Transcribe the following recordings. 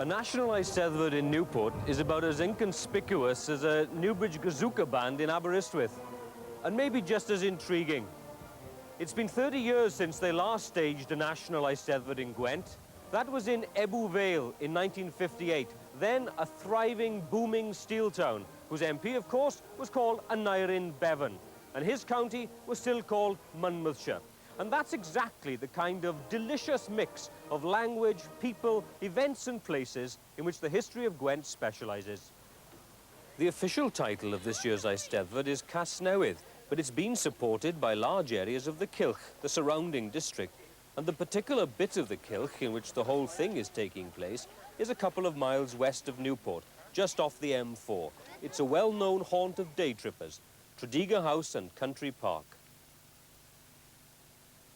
national Eisteddfod in Newport is about as inconspicuous as a Newbridge Gazooka band in Aberystwyth, and maybe just as intriguing. It's been 30 years since they last staged a national Eisteddfod in Gwent. That was in Ebbw Vale in 1958, then a thriving, booming steel town, whose MP, of course, was called Aneurin Bevan, and his county was still called Monmouthshire. And that's exactly the kind of delicious mix of language, people, events and places in which the history of Gwent specialises. The official title of this year's Eisteddfod is Casnewydd, but it's been supported by large areas of the Cylch, the surrounding district. And the particular bit of the Cylch in which the whole thing is taking place is a couple of miles west of Newport, just off the M4. It's a well-known haunt of day trippers, Tredegar House and Country Park.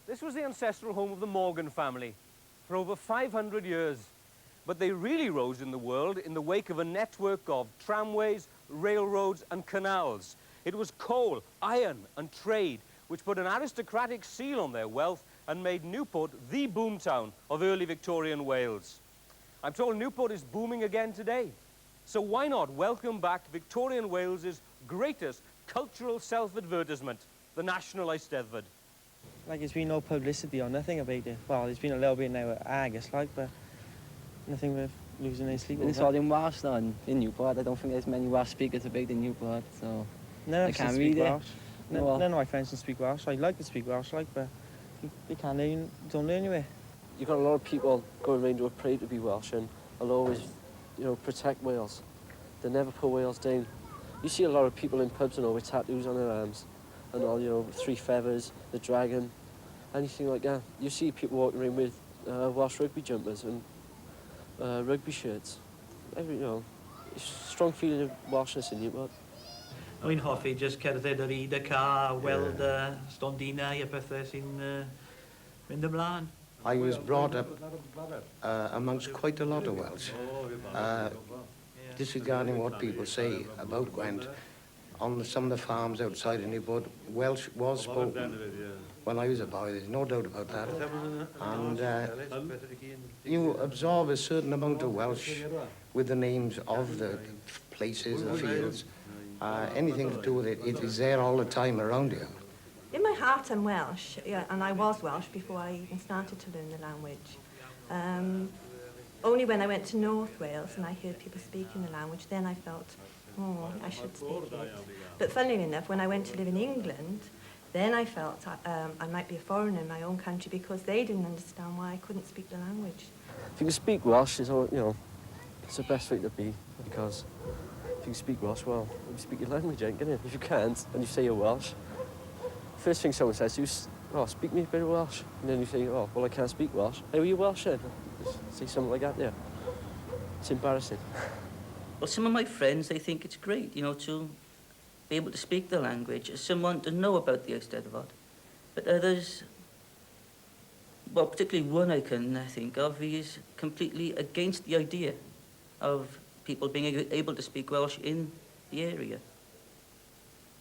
This was the ancestral home of the Morgan family for over 500 years. But they really rose in the world in the wake of a network of tramways, railroads and canals. It was coal, iron and trade which put an aristocratic seal on their wealth and made Newport the boomtown of early Victorian Wales. I'm told Newport is booming again today. So why not welcome back Victorian Wales's greatest cultural self-advertisement, the National Eisteddfod. Like, there's been no publicity or nothing about it. Well, there's been a little bit now at Argus, like, but nothing worth losing any sleep over. It's all in Welsh, though, in Newport. I don't think there's many Welsh speakers about in Newport, so I can't read it. None of my friends can speak Welsh. I'd like to speak Welsh, like, but they can't learn, don't learn anyway. You've got a lot of people going around who are proud to be Welsh and will always, you know, protect Wales. They never put Wales down. You see a lot of people in pubs and all with tattoos on their arms and all, you know, three feathers, the dragon, anything like that. You see people walking around with Welsh rugby jumpers and rugby shirts. You know, strong feeling of Welshness in Newport. Wy'n hoffi jyst cerdded ar hyd y car, weld stondinau a pethau sy'n mynd ymlaen. I was brought up amongst quite a lot of Welsh. Disregarding what people say about Gwent, on some of the farms outside of Newport, Welsh was spoken. When I was a boy, there's no doubt about that. And you absorb a certain amount of Welsh with the names of the places, the fields. Anything to do with it, it is there all the time around you. In my heart I'm Welsh, yeah, and I was Welsh before I even started to learn the language. Only when I went to North Wales and I heard people speaking the language, then I felt, oh, I should speak it. But funnily enough, when I went to live in England, then I felt I might be a foreigner in my own country because they didn't understand why I couldn't speak the language. If you can speak Welsh, it's all, you know, it's the best way to be, because if you can speak Welsh, well, you speak your language, ain't you? If you can't, and you say you're Welsh, first thing someone says to you, oh, speak me a bit of Welsh. And then you say, oh, well, I can't speak Welsh. How are you Welsh then? Just say something like that there. It's embarrassing. Well, some of my friends, they think it's great, you know, to be able to speak the language, someone to know about the Eisteddfod. But others, well, particularly one I can think of, he is completely against the idea of people being able to speak Welsh in the area.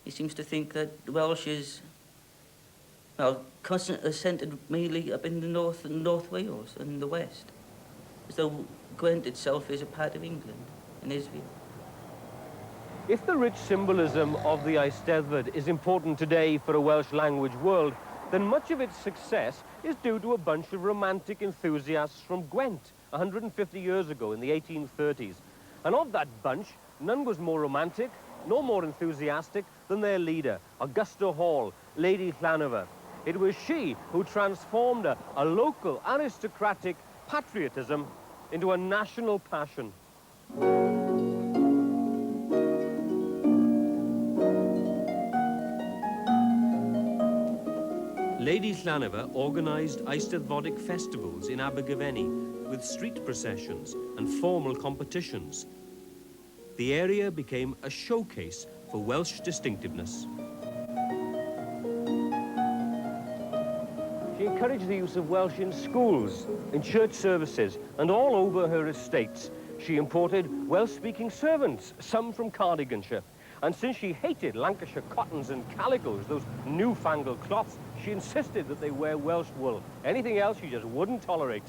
He seems to think that Welsh is, well, constantly centred mainly up in the north and North Wales and the west, as though Gwent itself is a part of England, in his view. If the rich symbolism of the Eisteddfod is important today for a Welsh language world, then much of its success is due to a bunch of romantic enthusiasts from Gwent 150 years ago in the 1830s. And of that bunch, none was more romantic nor more enthusiastic than their leader, Augusta Hall, Lady Llanover. It was she who transformed a local aristocratic patriotism into a national passion. Lady Llanover organised Eisteddfodic festivals in Abergavenny with street processions and formal competitions. The area became a showcase for Welsh distinctiveness. She encouraged the use of Welsh in schools, in church services, and all over her estates. She imported Welsh-speaking servants, some from Cardiganshire. And since she hated Lancashire cottons and calicos, those newfangled cloths, she insisted that they wear Welsh wool. Anything else she just wouldn't tolerate.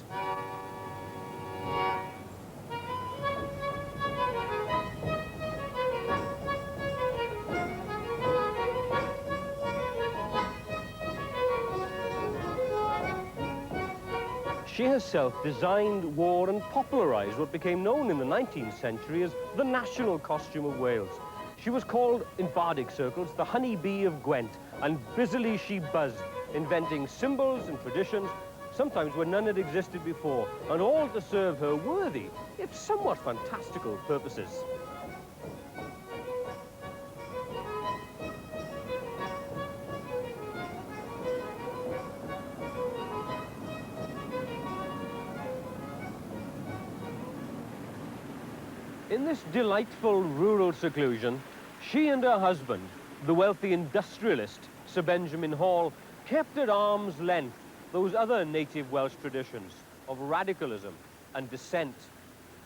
She herself designed, wore and popularised what became known in the 19th century as the national costume of Wales. She was called, in bardic circles, the Honey Bee of Gwent, and busily she buzzed, inventing symbols and traditions, sometimes where none had existed before, and all to serve her worthy, if somewhat fantastical, purposes. In this delightful rural seclusion, she and her husband, the wealthy industrialist, Sir Benjamin Hall, kept at arm's length those other native Welsh traditions of radicalism and dissent.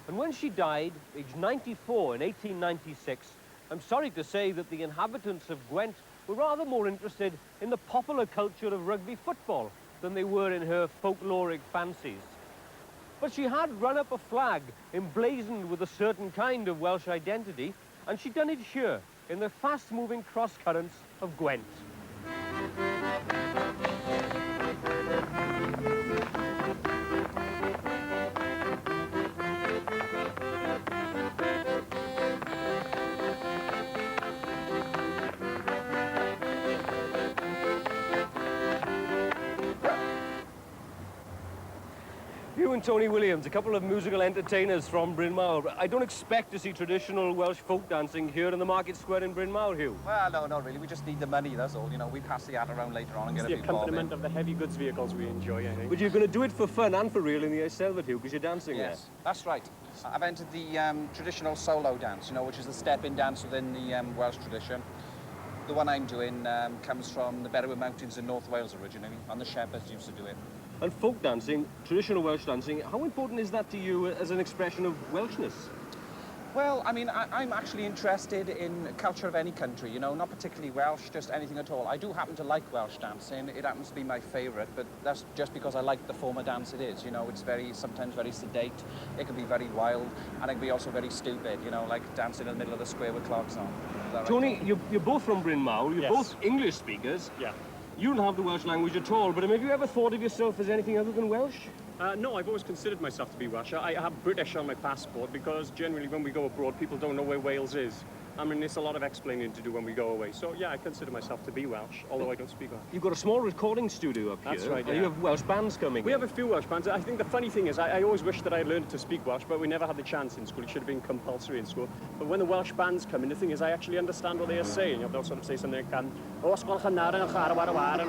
And when she died, aged 94 in 1896, I'm sorry to say that the inhabitants of Gwent were rather more interested in the popular culture of rugby football than they were in her folkloric fancies. But she had run up a flag emblazoned with a certain kind of Welsh identity, and she'd done it here, in the fast-moving cross-currents of Gwent. You and Tony Williams, a couple of musical entertainers from Bryn Mawr. I don't expect to see traditional Welsh folk dancing here in the market square in Bryn Mawr, Hugh. Well, no, not really. We just need the money, that's all. You know, we pass the ad around later on and get a It's few the bob in. accompaniment of the heavy goods vehicles we enjoy, I think. But you're going to do it for fun and for real in the Eisteddfod, Hugh, because you're dancing Yes, that's right. I've entered the traditional solo dance, you know, which is the step-in dance within the Welsh tradition. The one I'm doing comes from the Berwick Mountains in North Wales originally, and the shepherds used to do it. And folk dancing, traditional Welsh dancing, how important is that to you as an expression of Welshness? Well, I mean, I'm actually interested in culture of any country, you know, not particularly Welsh, just anything at all. I do happen to like Welsh dancing. It happens to be my favourite, but that's just because I like the form of dance it is, you know. It's sometimes very sedate, it can be very wild, and it can be also very stupid, you know, like dancing in the middle of the square with clogs on. Tony, you're both from Bryn Mawr, you're Yes. both English speakers. Yeah. You don't have the Welsh language at all, but have you ever thought of yourself as anything other than Welsh? No, I've always considered myself to be Welsh. I have British on my passport because generally when we go abroad, people don't know where Wales is. I mean, there's a lot of explaining to do when we go away. So, yeah, I consider myself to be Welsh, although I don't speak Welsh. You've got a small recording studio up here. That's right, And yeah. you have Welsh bands coming We in. have a few Welsh bands. I think the funny thing is, I always wish that I learned to speak Welsh, but we never had the chance in school. It should have been compulsory in school. But when the Welsh bands come in, the thing is, I actually understand what they are saying. You know, they'll sort of say something like, and all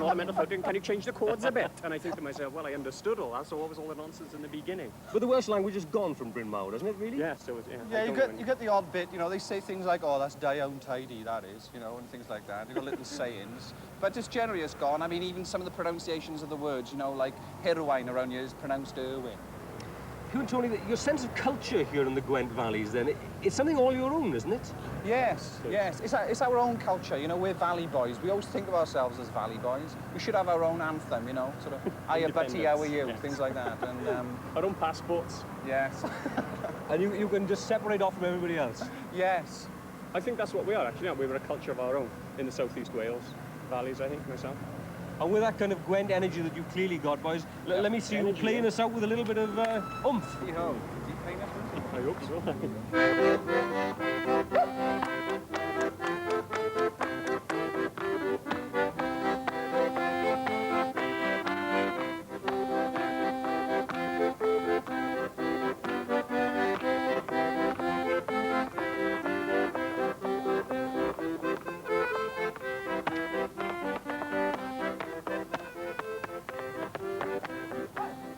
the mental folk, can you change the chords a bit? And I think to myself, well, I understood all that, so what was all the nonsense in the beginning? But the Welsh language is gone from Bryn Mawr, hasn't it, really? Yeah, so yeah. Yeah, I you don't know get the odd bit, you know, they say things like, oh, that's down tidy, that is, you know, and things like that. You've got little sayings. But just generally it's gone. I mean, even some of the pronunciations of the words, you know, like heroine around here is pronounced Irwin. Hugh and Tony, your sense of culture here in the Gwent Valleys, then, it's something all your own, isn't it? Yes, yes. It's our own culture, you know, we're valley boys. We always think of ourselves as valley boys. We should have our own anthem, you know, sort of, hiya Butty, how are you, Yes. things like that. And, Our own passports. yes, And you can just separate off from everybody else. yes. I think that's what we are, actually. We're a culture of our own in the southeast Wales valleys, I think, myself. And with that kind of Gwent energy that you've clearly got, boys, let me see you Energy, playing yeah. us out with a little bit of oomph. Hee-ho. Is he playing us? I hope so.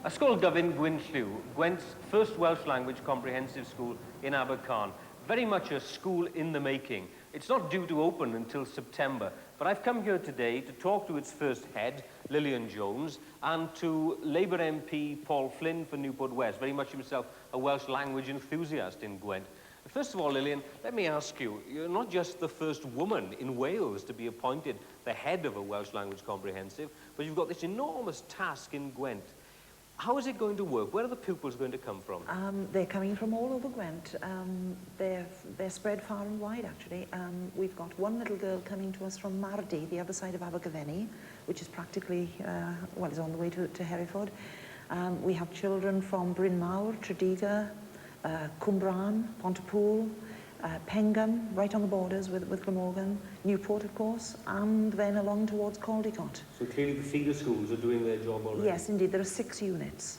Ysgol Dyfyn Gwynlliw, Gwent's first Welsh language comprehensive school in Abercarn. Very much a school in the making. It's not due to open until September, but I've come here today to talk to its first head, Lillian Jones, and to Labour MP Paul Flynn for Newport West, very much himself a Welsh language enthusiast in Gwent. First of all, Lillian, let me ask you, you're not just the first woman in Wales to be appointed the head of a Welsh language comprehensive, but you've got this enormous task in Gwent. How is it going to work? Where are the pupils going to come from? They're coming from all over Gwent. They're spread far and wide, actually. We've got one little girl coming to us from Mardy, the other side of Abergavenny, which is practically, well, is on the way to Hereford. We have children from Bryn Mawr, Tredegar, Cwmbran, Pontypool, Pengham, right on the borders with Glamorgan, Newport, of course, and then along towards Caldicot. So clearly the feeder schools are doing their job already. Yes, indeed. There are 6 units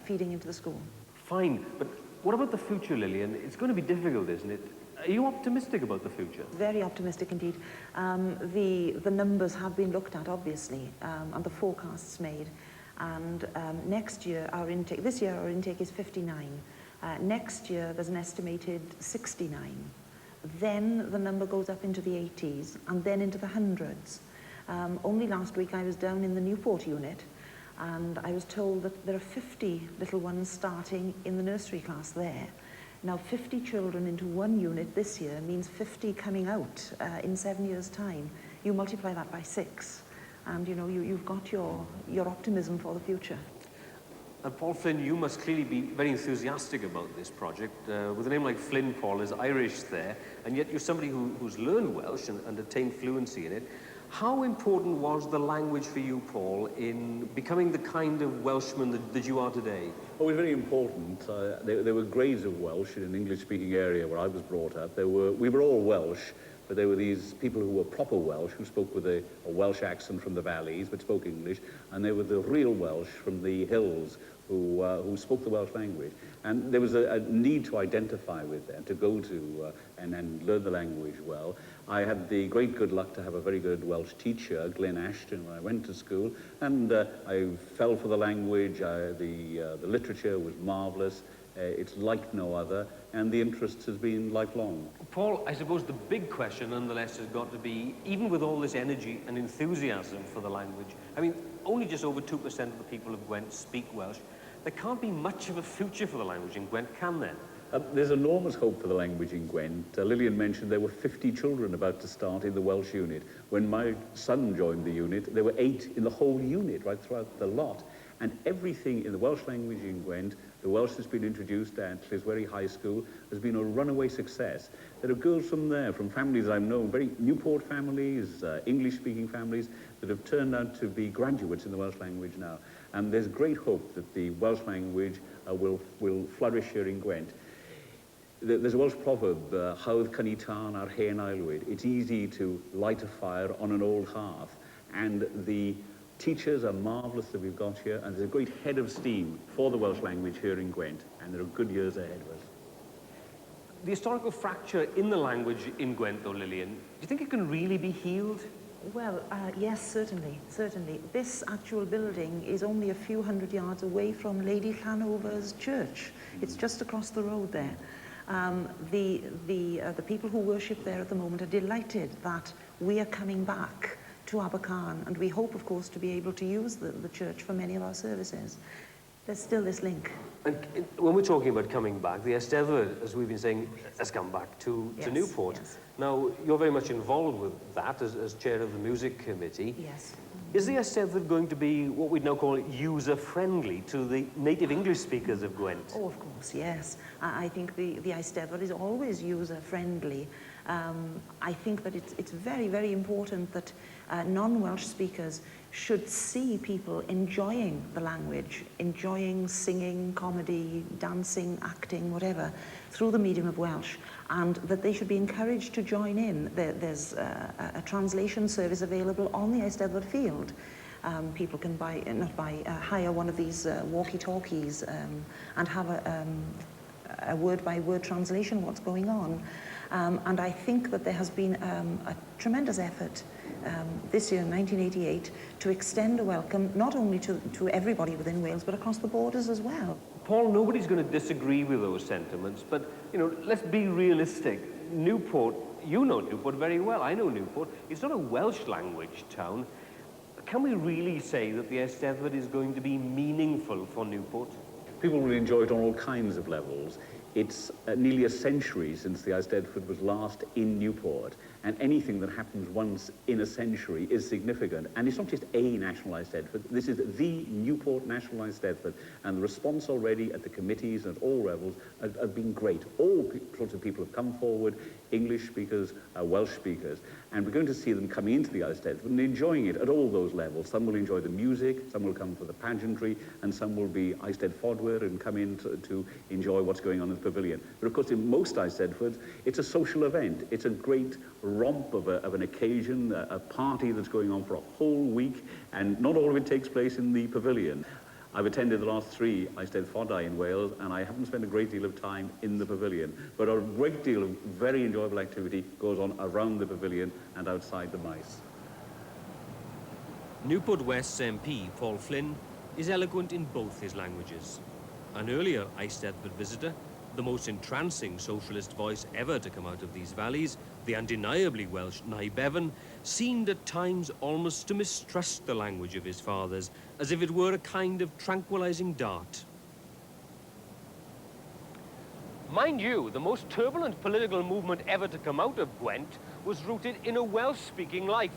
feeding into the school. Fine, but what about the future, Lillian? It's going to be difficult, isn't it? Are you optimistic about the future? Very optimistic indeed. The numbers have been looked at, obviously, and the forecasts made. And next year, this year our intake is 59. Next year, there's an estimated 69. Then the number goes up into the 80s and then into the hundreds. Only last week I was down in the Newport unit and I was told that there are 50 little ones starting in the nursery class there. Now 50 children into one unit this year means 50 coming out in 7 years' time. You multiply that by 6 and you know, you've got your optimism for the future. And Paul Flynn, you must clearly be very enthusiastic about this project. With a name like Flynn, Paul, is Irish there, and yet you're somebody who's learned Welsh and attained fluency in it. How important was the language for you, Paul, in becoming the kind of Welshman that you are today? Oh, it was very important. There were grades of Welsh in an English-speaking area where I was brought up. We were all Welsh, but there were these people who were proper Welsh, who spoke with a Welsh accent from the valleys, but spoke English, and there were the real Welsh from the hills who spoke the Welsh language. And there was a need to identify with them, to go to and learn the language well. I had the great good luck to have a very good Welsh teacher, Glyn Ashton, when I went to school, and I fell for the language. The literature was marvellous. It's like no other, and the interest has been lifelong. Paul, I suppose the big question, nonetheless, has got to be, even with all this energy and enthusiasm for the language, I mean, only just over 2% of the people of Gwent speak Welsh. There can't be much of a future for the language in Gwent, can there? There's enormous hope for the language in Gwent. Lillian mentioned there were 50 children about to start in the Welsh unit. When my son joined the unit, there were 8 in the whole unit, right throughout the lot. And everything in the Welsh language in Gwent, the Welsh that's been introduced at Lliswerry High School, has been a runaway success. There are girls from there, from families I've known, very Newport families, English-speaking families, that have turned out to be graduates in the Welsh language now. And there's great hope that the Welsh language will flourish here in Gwent. There's a Welsh proverb, hawdd cynni tân ar hen aelwyd. It's easy to light a fire on an old hearth. And the teachers are marvellous that we've got here, and there's a great head of steam for the Welsh language here in Gwent, and there are good years ahead of us. The historical fracture in the language in Gwent, though, Lillian, do you think it can really be healed? Well, yes, certainly. This actual building is only a few hundred yards away from Lady Llanover's church. It's just across the road there. The people who worship there at the moment are delighted that we are coming back to Abercarn, and we hope, of course, to be able to use the church for many of our services. There's still this link. And when we're talking about coming back, the Eisteddfod, as we've been saying, has come back to Newport. Yes. Now, you're very much involved with that as chair of the music committee. Yes. Is the Eisteddfod going to be what we'd now call user-friendly to the native English speakers of Gwent? Oh, of course, yes. I think the Eisteddfod is always user-friendly. I think that it's very, very important that non-Welsh speakers should see people enjoying the language, enjoying singing, comedy, dancing, acting, whatever, through the medium of Welsh, and that they should be encouraged to join in. There's a translation service available on the Eisteddfod field. People can hire one of these walkie-talkies and have a word-by-word translation of what's going on. And I think that there has been a tremendous effort this year, in 1988, to extend a welcome not only to everybody within Wales, but across the borders as well. Paul, nobody's going to disagree with those sentiments, but, you know, let's be realistic. Newport, you know Newport very well. I know Newport. It's not a Welsh language town. Can we really say that the Eisteddfod is going to be meaningful for Newport? People will enjoy it on all kinds of levels. It's nearly a century since the Eisteddfod was last in Newport, and anything that happens once in a century is significant. And it's not just a national Eisteddfod, this is the Newport National Eisteddfod, and the response already at the committees and at all levels have been great. All sorts of people have come forward. English speakers, Welsh speakers, and we're going to see them coming into the Eisteddfod and enjoying it at all those levels. Some will enjoy the music, some will come for the pageantry, and some will be Eisteddfodwyr and come in to enjoy what's going on in the pavilion. But of course, in most Eisteddfods, it's a social event. It's a great romp of an occasion, a party that's going on for a whole week, and not all of it takes place in the pavilion. I've attended the last 3 Eisteddfodau in Wales, and I haven't spent a great deal of time in the pavilion, but a great deal of very enjoyable activity goes on around the pavilion and outside the Maes. Newport West's MP, Paul Flynn, is eloquent in both his languages. An earlier Eisteddfod visitor, the most entrancing socialist voice ever to come out of these valleys, the undeniably Welsh Nye Bevan, seemed at times almost to mistrust the language of his fathers, as if it were a kind of tranquilizing dart. Mind you, the most turbulent political movement ever to come out of Gwent was rooted in a Welsh-speaking life.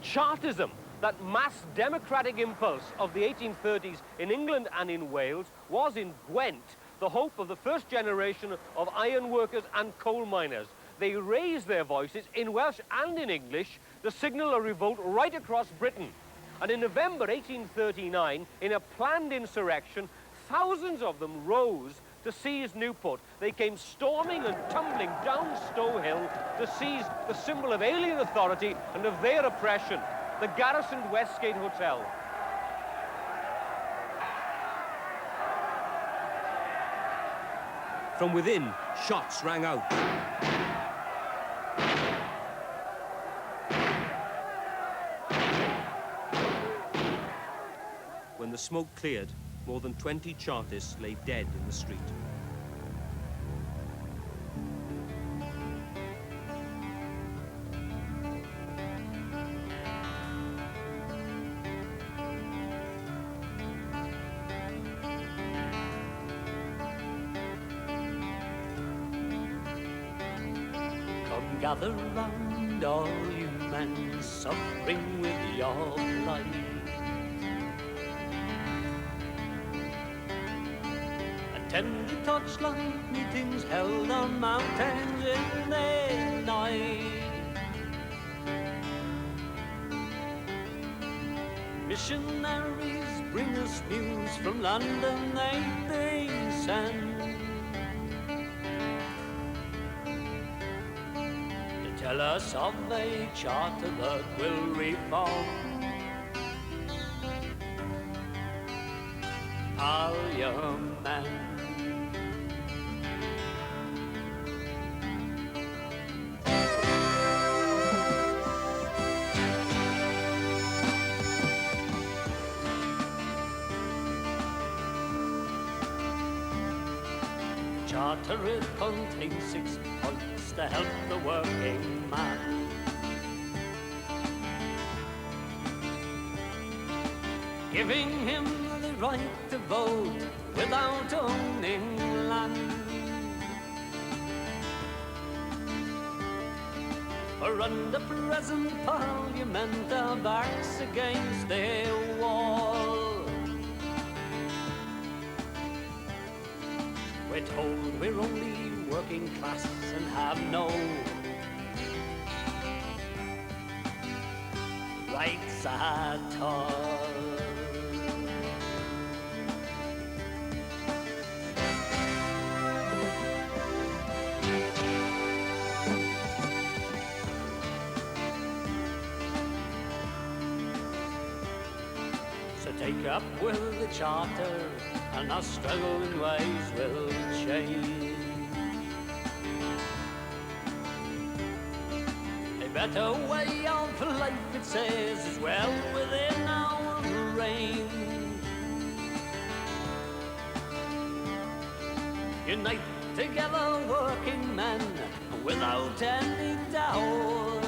Chartism, that mass democratic impulse of the 1830s in England and in Wales, was in Gwent the hope of the first generation of iron workers and coal miners. They raised their voices in Welsh and in English to signal a revolt right across Britain. And in November 1839, in a planned insurrection, thousands of them rose to seize Newport. They came storming and tumbling down Stow Hill to seize the symbol of alien authority and of their oppression, the garrisoned Westgate Hotel. From within, shots rang out. When the smoke cleared, more than 20 Chartists lay dead in the street. Come gather round, all you men suffering with your plight. Attend the torchlight meetings held on mountains in the night. Missionaries bring us news from London, they send. Tell us of a charter that will reform Parliament. Charter it contains 6 points to help the working man. Giving him the right to vote without owning land. For under present Parliament our backs against the wall. We're told we're only working class and have no rights at all. So take up with the charter and our struggling ways will change. A better way of life, it says, is well within our range. Unite together, working men, without any doubt.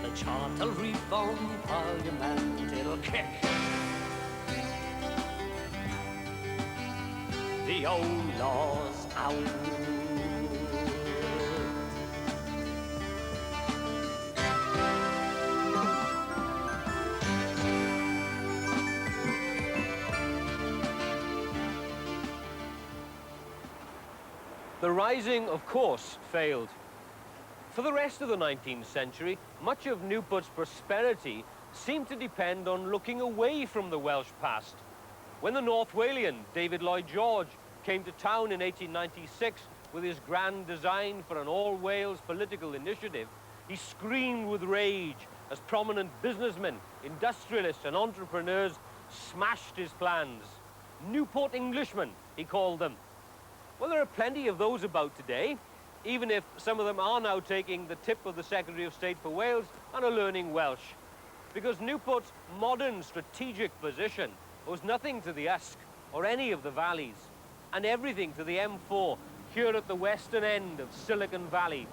The Charter Reform Parliament, it'll kick the old laws out. The Rising, of course, failed. For the rest of the 19th century, much of Newport's prosperity seemed to depend on looking away from the Welsh past. When the North Walian, David Lloyd George, came to town in 1896 with his grand design for an all-Wales political initiative, he screamed with rage as prominent businessmen, industrialists and entrepreneurs smashed his plans. Newport Englishmen, he called them. Well, there are plenty of those about today, even if some of them are now taking the tip of the Secretary of State for Wales and are learning Welsh. Because Newport's modern strategic position owes nothing to the Usk or any of the valleys, and everything to the M4 here at the western end of Silicon Valley.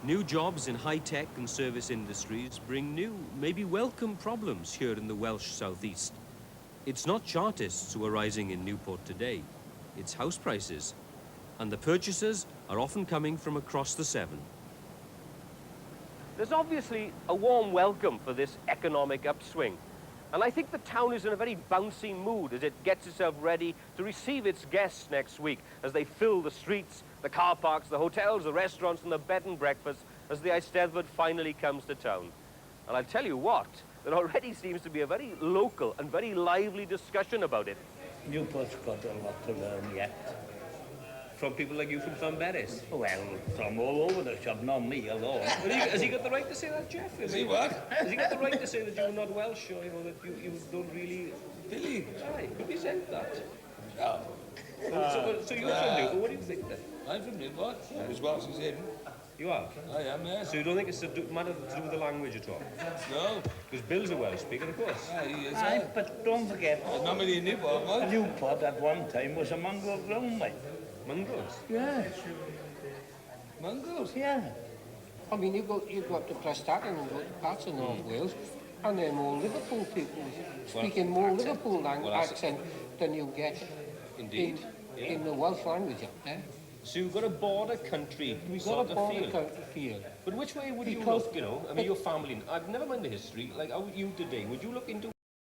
New jobs in high-tech and service industries bring new, maybe welcome problems here in the Welsh southeast. It's not Chartists who are rising in Newport today, it's house prices. And the purchasers are often coming from across the Severn. There's obviously a warm welcome for this economic upswing. And I think the town is in a very bouncy mood as it gets itself ready to receive its guests next week as they fill the streets, the car parks, the hotels, the restaurants and the bed and breakfasts as the Eisteddfod finally comes to town. And I'll tell you what, there already seems to be a very local and very lively discussion about it. Newport's got a lot to learn yet. From people like you from Llanberis? Well, from all over the shop, not me alone. Has he got the right to say that, Jeff? Has he what? Has he got the right to say that you're not Welsh, or that you don't really... Billy? Aye, could he said that? Yeah. So you're from Newport, what do you think then? I'm from Newport. I'm as Welsh as him. You are? I am, yeah. So you don't think it's a matter to do with the language at all? No. Because Bill's a Welsh speaker, of course. Aye, he is. Aye, but don't forget, There's not many in Newport, mate. Newport at one time was a mongrel ground, mate. Mongrels? Yeah. Mongrels? Yeah. I mean, you go up to Preston and go to parts of North Wales, and they're more Liverpool people, speaking more Liverpool accent than you get in the Welsh language up there. So you've got a border country We've got a border country feel. But which way would you look, you know? I mean, your family, I've never mind the history, like how would you today? Would you look into